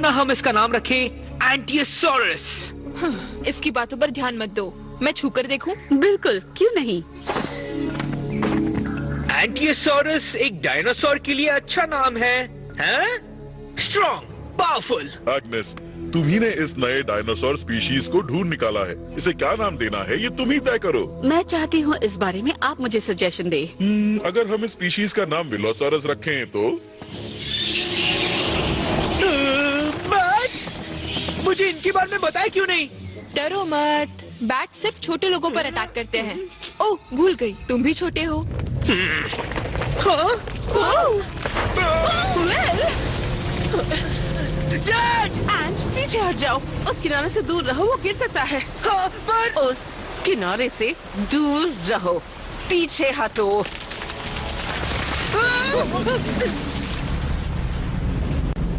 ना हम इसका नाम रखें एंटियोसॉरस। इसकी बातों पर ध्यान मत दो, मैं छूकर देखूं? बिल्कुल, क्यों नहीं। एंटियोसॉरस एक डायनासोर के लिए अच्छा नाम है, हैं? Strong, powerful. एग्नेस, तुम्ही ने इस नए डायनासोर स्पीशीज को ढूंढ निकाला है। इसे क्या नाम देना है ये तुम ही तय करो। मैं चाहती हूँ इस बारे में आप मुझे सजेशन दे। अगर हम इस स्पीशीज का नाम वेलोसाurus रखें तो? मुझे इनके बारे में बताया क्यों नहीं? डरो मत, बैट सिर्फ छोटे लोगों पर अटैक करते हैं। ओह, भूल गई, तुम भी छोटे हो। हाँ? एंड पीछे हट जाओ, उस किनारे से दूर रहो, वो गिर सकता है। हाँ, पर उस किनारे से दूर रहो, पीछे हटो।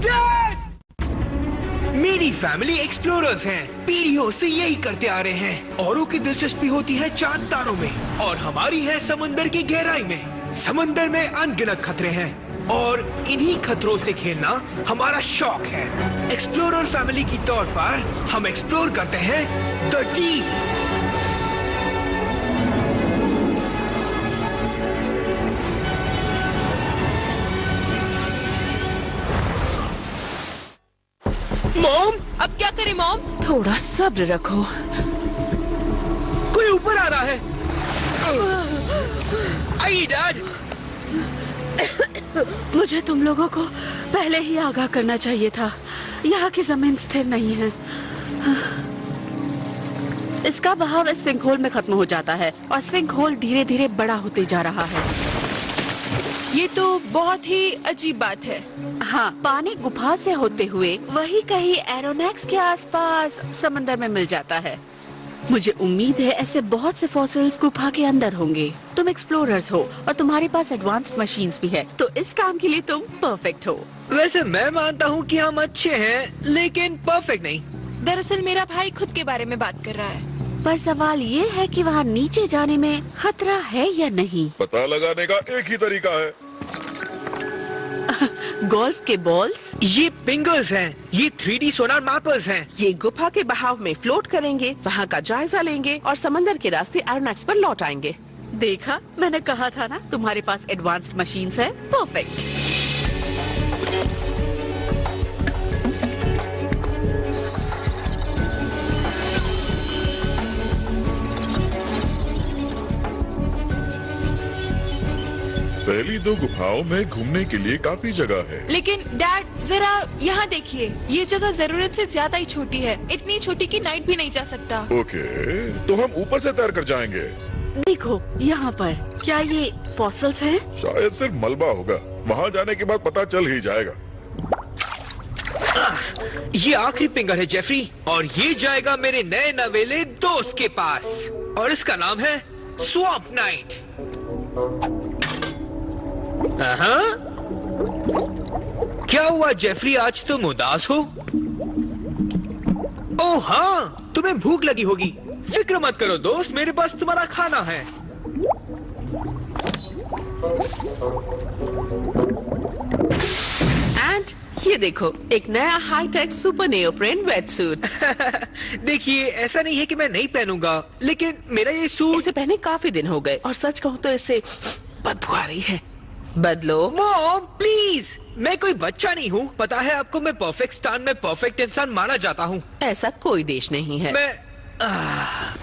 डैड! मेरी फैमिली एक्सप्लोरर्स हैं, पीढ़ियों से यही करते आ रहे हैं। औरों की दिलचस्पी होती है चांद तारों में और हमारी है समंदर की गहराई में। समंदर में अनगिनत खतरे हैं और इन्हीं खतरों से खेलना हमारा शौक है। एक्सप्लोरर फैमिली की तौर पर हम एक्सप्लोर करते हैं द डीप। मॉम, अब क्या करें मॉम? थोड़ा सब्र रखो। कोई ऊपर आ रहा है। आइए डैड। मुझे तुम लोगों को पहले ही आगाह करना चाहिए था। यहाँ की जमीन स्थिर नहीं है। इसका बहाव इस सिंक होल में खत्म हो जाता है और सिंक होल धीरे धीरे बड़ा होते जा रहा है। ये तो बहुत ही अजीब बात है। हाँ, पानी गुफा से होते हुए वही कहीं एरोनेक्स के आसपास समंदर में मिल जाता है। मुझे उम्मीद है ऐसे बहुत से फॉसिल्स गुफा के अंदर होंगे। तुम एक्सप्लोरर्स हो और तुम्हारे पास एडवांस्ड मशीन्स भी है, तो इस काम के लिए तुम परफेक्ट हो। वैसे मैं मानता हूँ कि हम अच्छे हैं, लेकिन परफेक्ट नहीं। दरअसल मेरा भाई खुद के बारे में बात कर रहा है। पर सवाल ये है कि वहाँ नीचे जाने में खतरा है या नहीं। पता लगाने का एक ही तरीका है। गोल्फ के बॉल्स? ये पिंगर्स हैं, ये 3D सोनार मैपर्स हैं। ये गुफा के बहाव में फ्लोट करेंगे, वहाँ का जायजा लेंगे और समंदर के रास्ते एरोनेक्स पर लौट आएंगे। देखा, मैंने कहा था ना, तुम्हारे पास एडवांस्ड मशीन्स है। परफेक्ट। पहली दो गुफाओं में घूमने के लिए काफी जगह है। लेकिन डैड, जरा यहाँ देखिए, ये जगह जरूरत से ज्यादा ही छोटी है। इतनी छोटी कि नाइट भी नहीं जा सकता। ओके, तो हम ऊपर से तैर कर जाएंगे। देखो यहाँ पर, क्या ये फॉसिल्स हैं? शायद सिर्फ मलबा होगा, वहाँ जाने के बाद पता चल ही जाएगा। ये आखिरी पिंगर है जेफरी, और ये जाएगा मेरे नए नवेले दोस्त के पास, और इसका नाम है स्वैम्प नाइट। क्या हुआ जेफरी, आज तुम उदास हो? ओह हाँ, तुम्हें भूख लगी होगी। फिक्र मत करो दोस्त, मेरे पास तुम्हारा खाना है। एंड ये देखो, एक नया हाईटेक सुपर नेओप्रेन वेटसूट। देखिए, ऐसा नहीं है कि मैं नहीं पहनूंगा, लेकिन मेरा ये सूट इसे पहने काफी दिन हो गए और सच कहूँ तो इससे बदबू आ रही है। बदलो। मॉम प्लीज, मैं कोई बच्चा नहीं हूँ। पता है आपको, मैं परफेक्ट में परफेक्ट इंसान माना जाता हूँ। ऐसा कोई देश नहीं है। मैं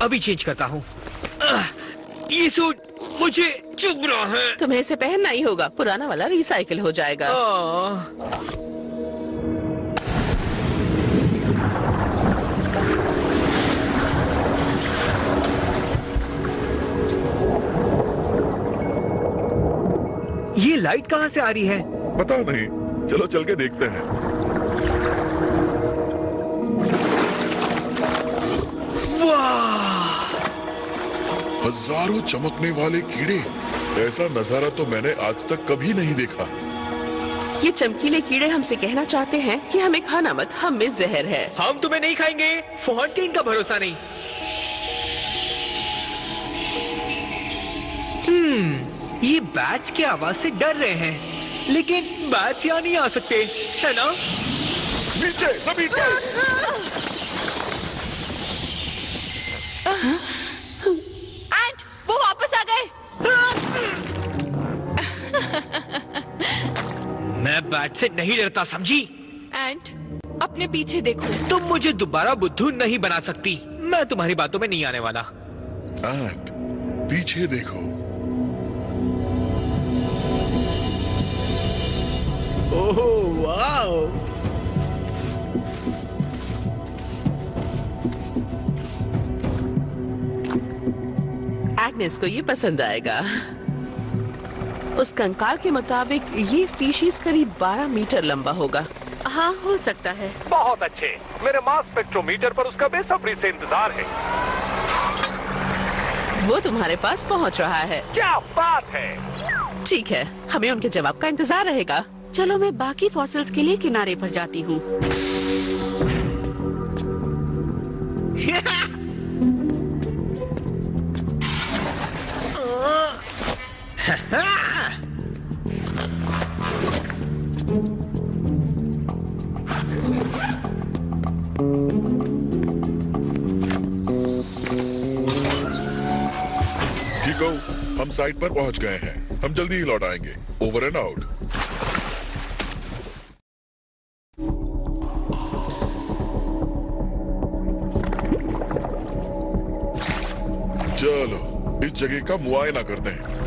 अभी चेंज करता हूँ। ये सूट मुझे चुभ रहा है। तुम्हें इसे पहनना ही होगा, पुराना वाला रिसाइकिल हो जाएगा। ये लाइट कहाँ से आ रही है? पता नहीं, चलो चल के देखते हैं। वाह! हजारों चमकने वाले कीड़े, ऐसा नजारा तो मैंने आज तक कभी नहीं देखा। ये चमकीले कीड़े हमसे कहना चाहते हैं कि हमें खाना मत, हम में जहर है। हम तुम्हें नहीं खाएंगे, फोंटेन का भरोसा नहीं। ये बैट्स की आवाज से डर रहे हैं, लेकिन बैट्स यहाँ नहीं आ सकते, है ना? नीचे, सब नीचे। एंट, वो वापस आ गए। मैं बैट से नहीं डरता, समझी? एंट, अपने पीछे देखो। तुम मुझे दोबारा बुद्धू नहीं बना सकती। मैं तुम्हारी बातों में नहीं आने वाला। एंट, पीछे देखो। Oh wow! एग्नेस को ये पसंद आएगा। उस कंकाल के मुताबिक ये स्पीशीज करीब 12 मीटर लंबा होगा। हाँ, हो सकता है। बहुत अच्छे। मेरे मास स्पेक्ट्रोमीटर पर उसका बेसब्री से इंतजार है। वो तुम्हारे पास पहुंच रहा है। क्या बात है। ठीक है, हमें उनके जवाब का इंतजार रहेगा। चलो मैं बाकी फॉसिल्स के लिए किनारे पर जाती हूँ। ठीक हो, हम साइट पर पहुंच गए हैं। हम जल्दी ही लौट आएंगे। Over and out. चलो इस जगह का मुआयना करते हैं।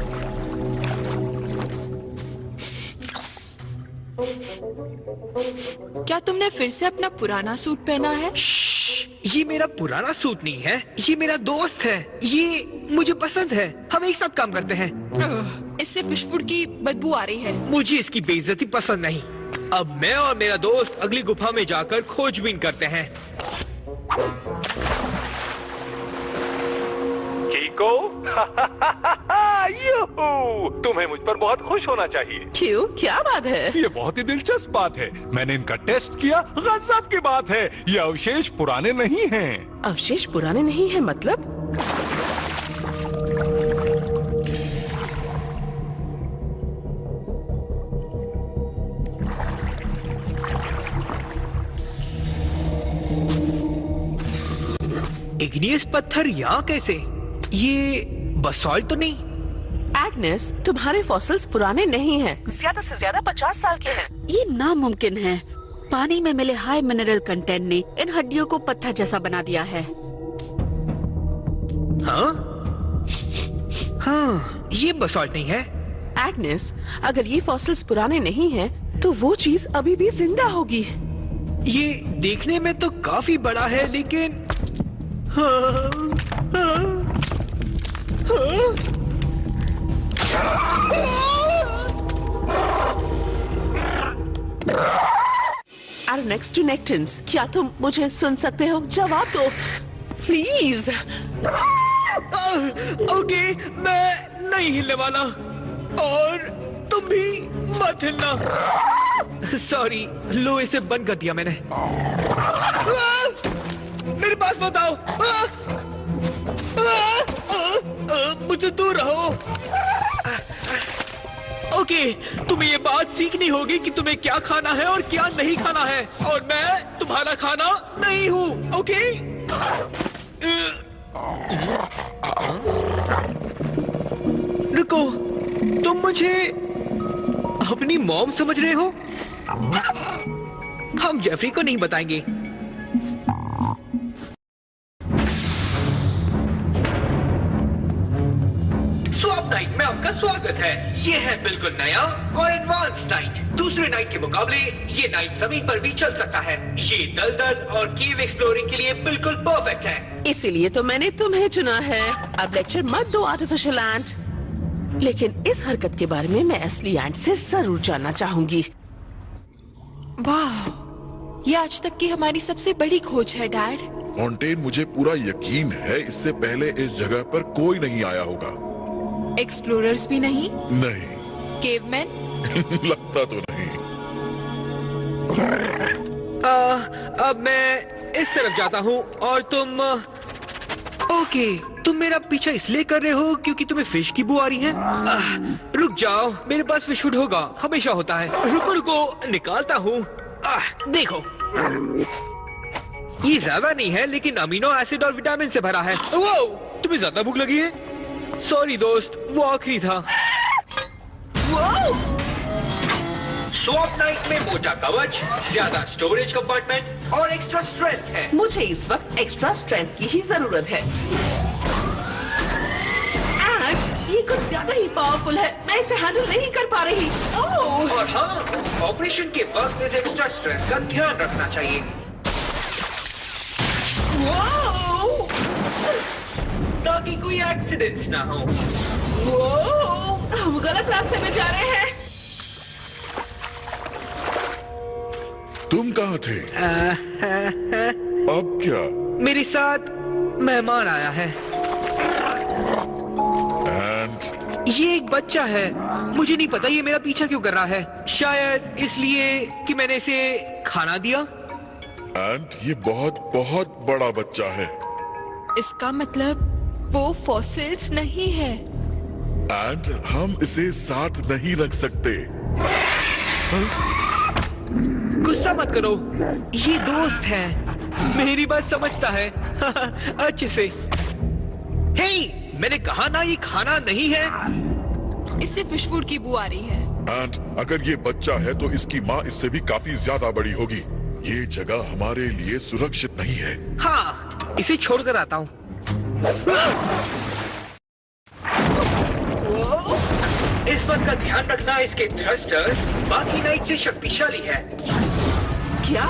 क्या तुमने फिर से अपना पुराना सूट पहना है? ये मेरा पुराना सूट नहीं है, ये मेरा दोस्त है। ये मुझे पसंद है। हम एक साथ काम करते हैं। इससे फिश फूड की बदबू आ रही है। मुझे इसकी बेइज्जती पसंद नहीं। अब मैं और मेरा दोस्त अगली गुफा में जाकर खोजबीन करते हैं। कीको, यूहू! तुम्हें मुझ पर बहुत खुश होना चाहिए। क्यों, क्या बात है? ये बहुत ही दिलचस्प बात है। मैंने इनका टेस्ट किया, गजब की बात है। ये अवशेष पुराने नहीं हैं। अवशेष पुराने नहीं है मतलब? इग्नियस पत्थर यहाँ कैसे? ये बसॉल्ट तो नहीं? एग्नेस, तुम्हारे फॉसिल्स पुराने नहीं हैं। ज्यादा से ज्यादा 50 साल के हैं। ये नामुमकिन है। पानी में मिले हाई मिनरल कंटेंट ने इन हड्डियों को पत्थर जैसा बना दिया है। हाँ? हाँ, ये बसॉल्ट नहीं है। एग्नेस, अगर ये फॉसिल्स पुराने नहीं हैं, तो वो चीज अभी भी जिंदा होगी। ये देखने में तो काफी बड़ा है, लेकिन हाँ, हाँ, नेक्स्ट टू नेक्टन्स, क्या तुम मुझे सुन सकते हो? जवाब दो प्लीज। ओके, मैं नहीं हिलने वाला और तुम भी मत हिलना। सॉरी, लोहे से बंद कर दिया मैंने। मेरे पास मत आओ। मुझे दूर रहो। ओके, तुम्हें ये बात सीखनी होगी कि तुम्हें क्या खाना है और क्या नहीं खाना है, और मैं तुम्हारा खाना नहीं हूँ। ओके? रुको, तुम मुझे अपनी मॉम समझ रहे हो? हम जेफरी को नहीं बताएंगे। स्वैप नाइट में आपका स्वागत है। ये है बिल्कुल नया और एडवांस नाइट। दूसरे नाइट के मुकाबले ये नाइट जमीन पर भी चल सकता है। ये दलदल और केव एक्सप्लोरिंग के लिए बिल्कुल परफेक्ट है। इसीलिए तो मैंने तुम्हें चुना है। अब लेक्चर मत दो आर्टिफिशियल एंट, लेकिन इस हरकत के बारे में मैं असली एंट से जरूर जानना चाहूंगी। वाह, ये आज तक की हमारी सबसे बड़ी खोज है डैड। फॉन्टेन, मुझे पूरा यकीन है इससे पहले इस जगह पर कोई नहीं आया होगा। एक्सप्लोरर्स भी नहीं? नहीं। केवमैन? लगता तो नहीं। अब मैं इस तरफ जाता हूँ और तुम ओके, तुम मेरा पीछा इसलिए कर रहे हो क्योंकि तुम्हें फिश की बू आ रही है? रुक जाओ, मेरे पास फिश फूड होगा, हमेशा होता है। रुको रुको, निकालता हूँ। देखो, ये ज्यादा नहीं है, लेकिन अमीनो एसिड और विटामिन से भरा है। वो तुम्हें ज्यादा भूख लगी है? सॉरी दोस्त, वो आखिरी था। स्वॉप नाइट में मोटा कवच, ज्यादा स्टोरेज कंपार्टमेंट और एक्स्ट्रा स्ट्रेंथ है। मुझे इस वक्त एक्स्ट्रा स्ट्रेंथ की ही जरूरत है। ये कुछ ज्यादा ही पावरफुल है, मैं इसे हैंडल नहीं कर पा रही। ओह! और हाँ, ऑपरेशन के वक्त इस एक्स्ट्रा स्ट्रेंथ का ध्यान रखना चाहिए। ताकि कोई एक्सीडेंट्स ना हो। हम गलत रास्ते में जा रहे हैं। तुम कहाँ थे? अब क्या? मेरे साथ मेहमान आया है। एंड ये एक बच्चा है। मुझे नहीं पता ये मेरा पीछा क्यों कर रहा है। शायद इसलिए कि मैंने इसे खाना दिया। एंड ये बहुत बहुत बड़ा बच्चा है। इसका मतलब वो फॉसिल्स नहीं है। एंड हम इसे साथ नहीं रख सकते। गुस्सा मत करो, ये दोस्त है, मेरी बात समझता है अच्छे से। हे, मैंने कहा ना ये खाना नहीं है। इससे फिश फूड की बू आ रही है। एंड अगर ये बच्चा है तो इसकी माँ इससे भी काफी ज्यादा बड़ी होगी। ये जगह हमारे लिए सुरक्षित नहीं है। हाँ, इसे छोड़कर आता हूँ। इस बात का ध्यान रखना, इसके थ्रस्टर्स बाकी नाइट से शक्तिशाली है। क्या?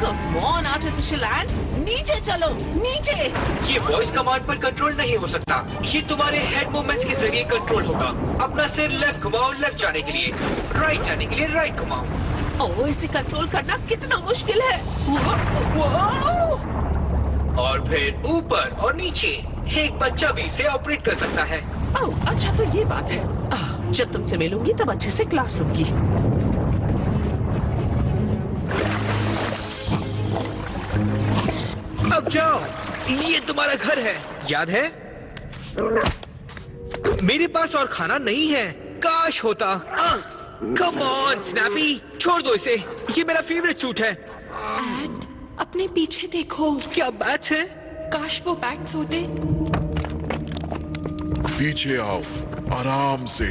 कम ऑन आर्टिफिशियल एंट, नीचे चलो, नीचे। ये वॉइस कमांड पर कंट्रोल नहीं हो सकता। ये तुम्हारे हेड मूवमेंट्स के जरिए कंट्रोल होगा। अपना सिर लेफ्ट घुमाओ लेफ्ट जाने के लिए, राइट जाने के लिए राइट घुमाओ। ओह, इसे कंट्रोल करना कितना मुश्किल है। और फिर ऊपर और नीचे। एक बच्चा भी इसे ऑपरेट कर सकता है। ओह, अच्छा तो ये बात है। जब तुमसे मिलूंगी तब अच्छे से क्लास लूंगी। अब जाओ, ये तुम्हारा घर है, याद है? मेरे पास और खाना नहीं है। काश होता। कम ऑन स्नैपी, छोड़ दो इसे। ये मेरा फेवरेट सूट है। एंड अपने पीछे देखो। क्या बात है? काश वो बैट्स होते। पीछे आओ, आराम से।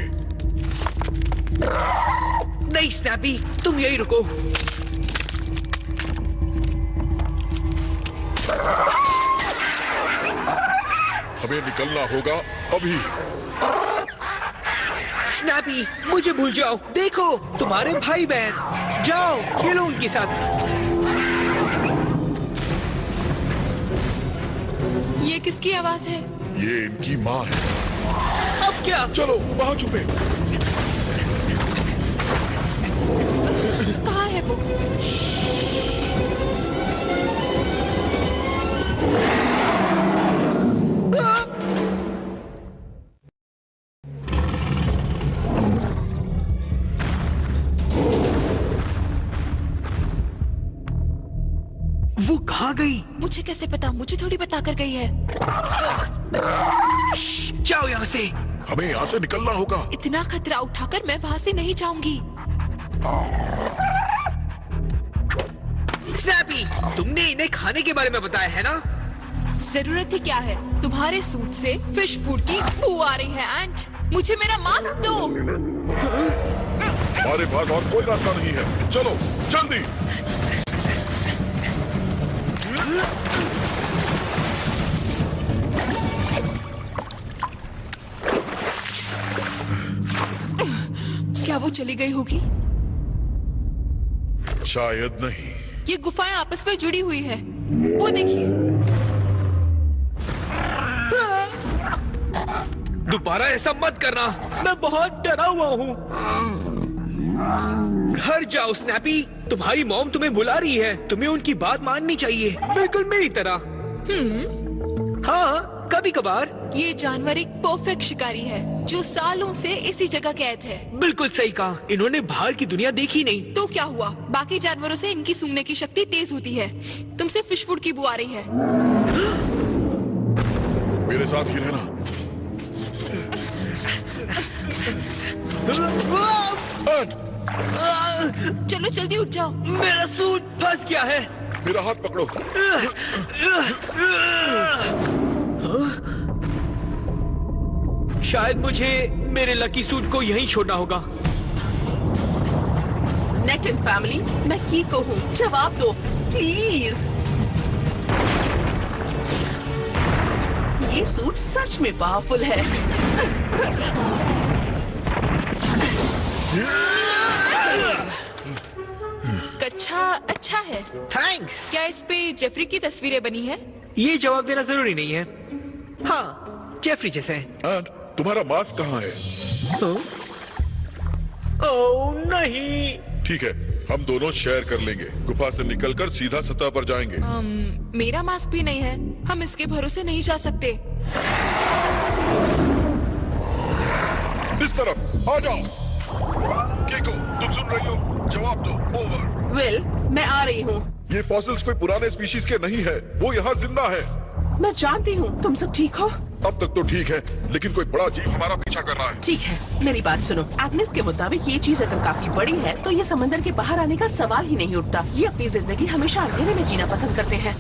नहीं स्नैपी, तुम यही रुको। हमें निकलना होगा अभी। स्नैपी, मुझे भूल जाओ। देखो, तुम्हारे भाई बहन। जाओ, खेलो उनके साथ। ये किसकी आवाज है? ये इनकी माँ है। अब क्या? चलो वहाँ छुपे। कहाँ है वो? वो कहाँ गई? मुझे कैसे पता? मुझे थोड़ी बता कर गई है। जाओ यहाँ से। हमें यहाँ से निकलना होगा। इतना खतरा उठाकर मैं वहाँ से नहीं जाऊंगी। स्नैपी, तुमने इन्हें खाने के बारे में बताया है ना? जरूरत ही क्या है? तुम्हारे सूट से फिश फूड की बू आ रही है। एंट, मुझे मेरा मास्क दो। हमारे पास और कोई रास्ता नहीं है। चलो जल्दी। क्या वो चली गई होगी? शायद नहीं। ये गुफाएं आपस में जुड़ी हुई है। वो देखिए। दोबारा ऐसा मत करना, मैं बहुत डरा हुआ हूँ। घर जाओ स्नैपी, तुम्हारी मॉम तुम्हें बुला रही है। तुम्हें उनकी बात माननी चाहिए, बिल्कुल मेरी तरह। हाँ, कभी कभार। ये जानवर एक परफेक्ट शिकारी है जो सालों से इसी जगह कैद है। बिल्कुल सही कहा, इन्होंने बाहर की दुनिया देखी नहीं। तो क्या हुआ? बाकी जानवरों से इनकी सूंघने की शक्ति तेज होती है। तुमसे फिश फूड की बू आ रही है। मेरे साथ ही रहना। चलो जल्दी उठ जाओ। मेरा सूट फंस गया है। मेरा हाथ पकड़ो। शायद मुझे मेरे लकी सूट को यहीं छोड़ना होगा। नेक्टन फैमिली, मैं कीको हूँ, जवाब दो प्लीज। ये सूट सच में पावरफुल है। कच्छा अच्छा है। थैंक्स। क्या इस पे जेफरी की तस्वीरें बनी है? ये जवाब देना जरूरी नहीं है। हाँ, जेफरी जैसे है। एंड तुम्हारा मास्क कहाँ है? ओह नहीं। ठीक है, हम दोनों शेयर कर लेंगे। गुफा से निकलकर सीधा सतह पर जाएंगे। मेरा मास्क भी नहीं है, हम इसके भरोसे नहीं जा सकते। इस तरफ आ जाओ। कीको, तुम सुन रही हो? जवाब दो। ओवर। विल, मैं आ रही हूँ। ये फॉसिल्स कोई पुराने स्पीशीज के नहीं है, वो यहाँ जिंदा है। मैं जानती हूँ। तुम सब ठीक हो? अब तक तो ठीक है, लेकिन कोई बड़ा जीव हमारा पीछा कर रहा है। ठीक है, मेरी बात सुनो। एग्नेस के मुताबिक ये चीज अगर काफी बड़ी है तो ये समंदर के बाहर आने का सवाल ही नहीं उठता। ये अपनी जिंदगी हमेशा अंधेरे में जीना पसंद करते हैं।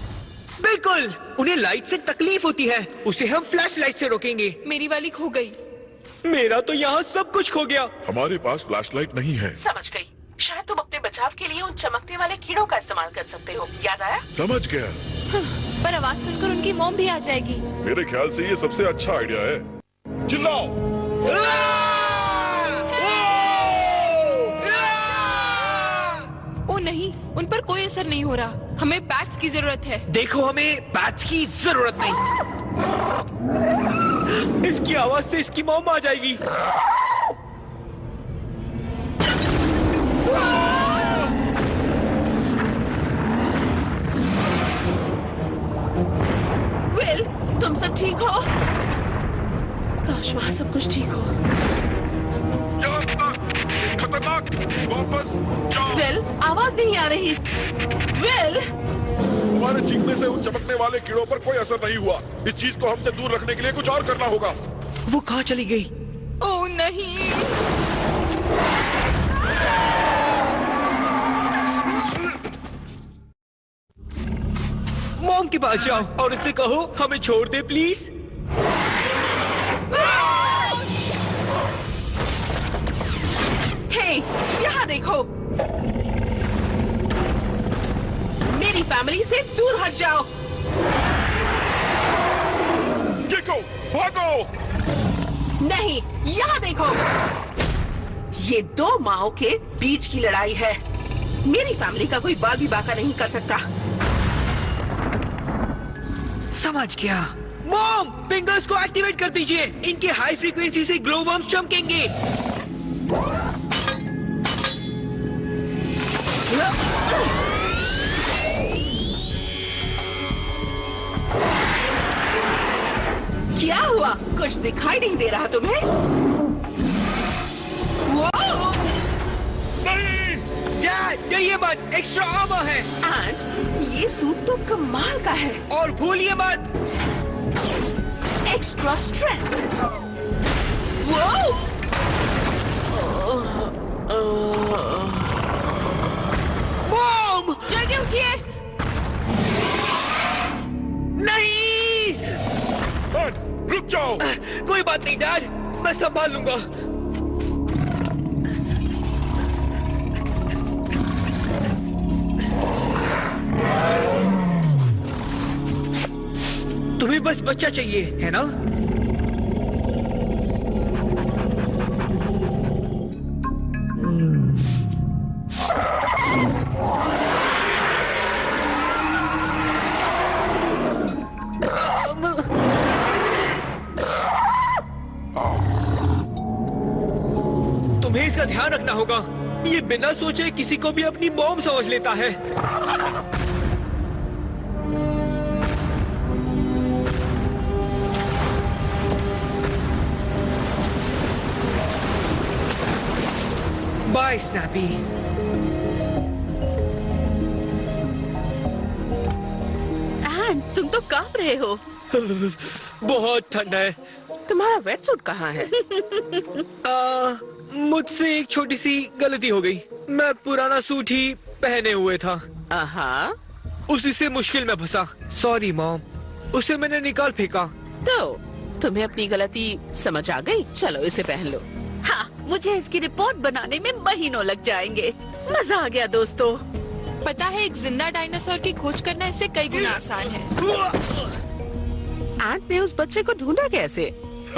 बिल्कुल, उन्हें लाइट से तकलीफ होती है, उसे हम फ्लैश लाइट से रोकेंगे। मेरी वाली खो गई। मेरा तो यहाँ सब कुछ खो गया। हमारे पास फ्लैशलाइट नहीं है। समझ गई। शायद तुम अपने बचाव के लिए उन चमकने वाले कीड़ों का इस्तेमाल कर सकते हो। याद आया? समझ गया। पर आवाज सुनकर उनकी मॉम भी आ जाएगी। मेरे ख्याल से ये सबसे अच्छा आइडिया है। चिल्लाओ। ओ नहीं, उन पर कोई असर नहीं हो रहा। हमें बैट्स की जरूरत है। देखो, हमें बैट्स की जरूरत नहीं। इसकी आवाज से इसकी मॉम आ जाएगी। विल, तुम सब ठीक हो? काश वहाँ सब कुछ ठीक हो। यहाँ तक खतरनाक, वापस जाओ। विल, आवाज नहीं आ रही। विल, हमारे चीखने से उन चमकने वाले कीड़ों पर कोई असर नहीं हुआ। इस चीज को हमसे दूर रखने के लिए कुछ और करना होगा। वो कहाँ चली गई? ओ नहीं। मॉम के पास जाओ और उनसे कहो हमें छोड़ दे प्लीज। हे, यहाँ देखो। मेरी फैमिली से दूर हट जाओ। कीको, भागो। नहीं, यहाँ देखो। ये दो माओ के बीच की लड़ाई है। मेरी फैमिली का कोई बाल भी बाका नहीं कर सकता। समझ गया। मॉम, फिंगर्स को एक्टिवेट कर दीजिए। इनके हाई फ्रीक्वेंसी से ग्लो वर्म्स चमकेंगे। क्या हुआ? कुछ दिखाई नहीं दे रहा तुम्हें? नहीं! डैड, डरिए मत, एक्स्ट्रा आर्मर है। एंड ये सूट तो कमाल का है। और भूलिए मत, एक्स्ट्रा स्ट्रेंथ। मॉम! जल्दी उठिए। नहीं! डैड, रुक जाओ। कोई बात नहीं डैड, मैं संभाल लूंगा। तुम्हें बस बच्चा चाहिए, है ना? तुम्हें इसका ध्यान रखना होगा। ये बिना सोचे किसी को भी अपनी मॉम समझ लेता है। Bye snappy. एन, तुम तो कांप रहे हो। बहुत ठंड है। तुम्हारा वेट सूट कहाँ है? मुझसे एक छोटी सी गलती हो गई। मैं पुराना सूट ही पहने हुए था। आहा, उसी से मुश्किल में फंसा। सॉरी मॉम, उसे मैंने निकाल फेंका। तो तुम्हें अपनी गलती समझ आ गई? चलो इसे पहन लो। हाँ, मुझे इसकी रिपोर्ट बनाने में महीनों लग जाएंगे। मजा आ गया दोस्तों। पता है, एक जिंदा डायनासोर की खोज करना इससे कई गुना आसान है। एंट ने उस बच्चे को ढूंढा कैसे?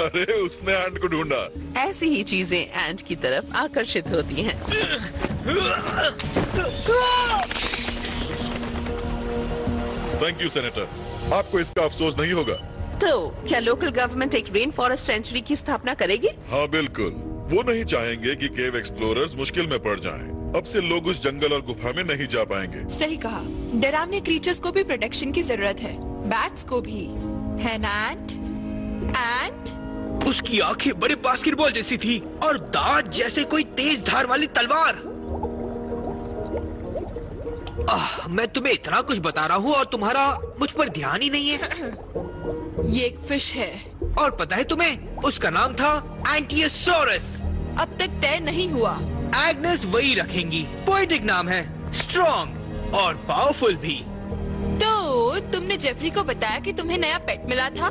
अरे उसने एंट को ढूंढा। ऐसी ही चीजें एंट की तरफ आकर्षित होती हैं। थैंक यू सेनेटर, आपको इसका अफसोस नहीं होगा। तो क्या लोकल गवर्नमेंट एक रेन फॉरेस्ट सेंचुरी की स्थापना करेगी? हाँ बिल्कुल, वो नहीं चाहेंगे कि केव एक्सप्लोरर्स मुश्किल में पड़ जाएं। अब से लोग उस जंगल और गुफा में नहीं जा पाएंगे। सही कहा। डरावने क्रीचर्स को भी प्रोटेक्शन की जरूरत है, बैट्स को भी, है ना एंट? एंट? उसकी आंखें बड़े बास्केटबॉल जैसी थी और दांत जैसे कोई तेज धार वाली तलवार। मैं तुम्हें इतना कुछ बता रहा हूँ और तुम्हारा मुझ पर ध्यान ही नहीं है। ये एक फिश है। और पता है तुम्हें, उसका नाम था एंटियोसॉरस। अब तक तय नहीं हुआ। एग्नेस वही रखेंगी। पोएटिक नाम है, स्ट्रॉन्ग और पावरफुल भी। तो तुमने जेफरी को बताया कि तुम्हें नया पेट मिला था?